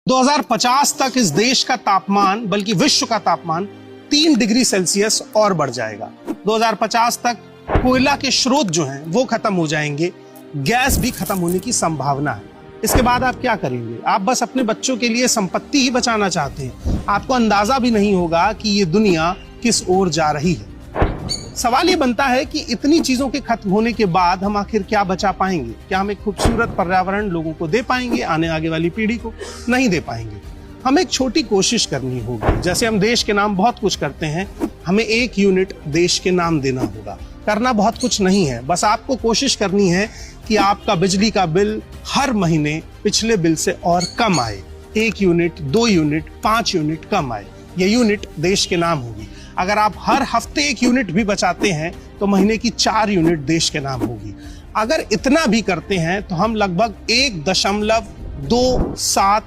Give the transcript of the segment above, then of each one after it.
2050 तक इस देश का तापमान बल्कि विश्व का तापमान 3 डिग्री सेल्सियस और बढ़ जाएगा। 2050 तक कोयला के स्रोत जो हैं वो खत्म हो जाएंगे, गैस भी खत्म होने की संभावना है। इसके बाद आप क्या करेंगे? आप बस अपने बच्चों के लिए संपत्ति ही बचाना चाहते हैं। आपको अंदाजा भी नहीं होगा कि ये दुनिया किस ओर जा रही है। सवाल ये बनता है कि इतनी चीजों के खत्म होने के बाद हम आखिर क्या बचा पाएंगे? क्या हम एक खूबसूरत पर्यावरण लोगों को दे पाएंगे? आगे वाली पीढ़ी को नहीं दे पाएंगे। हमें एक छोटी कोशिश करनी होगी। जैसे हम देश के नाम बहुत कुछ करते हैं, हमें 1 यूनिट देश के नाम देना होगा। करना बहुत कुछ नहीं है, बस आपको कोशिश करनी है कि आपका बिजली का बिल हर महीने पिछले बिल से और कम आए। 1 यूनिट, 2 यूनिट, 5 यूनिट कम आए। ये यूनिट देश के नाम होगी। अगर आप हर हफ्ते 1 यूनिट भी बचाते हैं तो महीने की 4 यूनिट देश के नाम होगी। अगर इतना भी करते हैं तो हम लगभग 1.27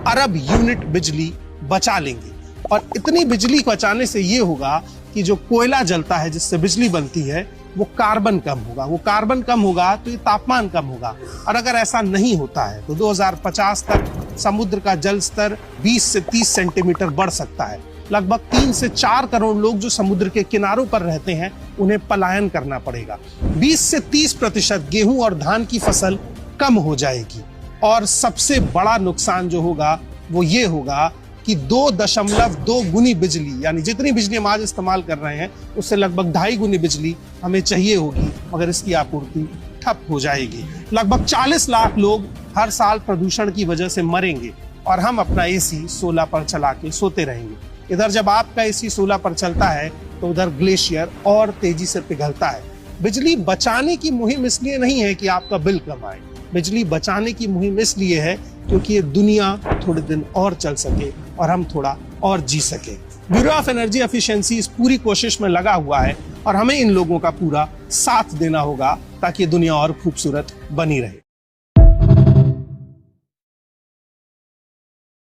अरब यूनिट बिजली बचा लेंगे। और इतनी बिजली बचाने से ये होगा कि जो कोयला जलता है जिससे बिजली बनती है वो कार्बन कम होगा। वो कार्बन कम होगा तो ये तापमान कम होगा। और अगर ऐसा नहीं होता है तो 2050 तक समुद्र का जल स्तर 20 से 30 सेंटीमीटर बढ़ सकता है। लगभग 3 से 4 करोड़ लोग जो समुद्र के किनारों पर रहते हैं उन्हें पलायन करना पड़ेगा। 20 से 30% गेहूं और धान की फसल कम हो जाएगी। और सबसे बड़ा नुकसान जो होगा वो ये होगा कि 2.2 गुनी बिजली, यानी जितनी बिजली हम आज इस्तेमाल कर रहे हैं उससे लगभग 2.5 गुनी बिजली हमें चाहिए होगी, मगर इसकी आपूर्ति ठप हो जाएगी। लगभग 40 लाख लोग हर साल प्रदूषण की वजह से मरेंगे और हम अपना एसी 16 पर चला के सोते रहेंगे। इधर जब आपका एसी 16 पर चलता है तो उधर ग्लेशियर और तेजी से पिघलता है। बिजली बचाने की मुहिम इसलिए नहीं है कि आपका बिल कम आए, बिजली बचाने की मुहिम इसलिए है क्योंकि ये दुनिया थोड़े दिन और चल सके और हम थोड़ा और जी सके। ब्यूरो ऑफ एनर्जी एफिशिएंसी इस पूरी कोशिश में लगा हुआ है और हमें इन लोगों का पूरा साथ देना होगा ताकि दुनिया और खूबसूरत बनी रहे।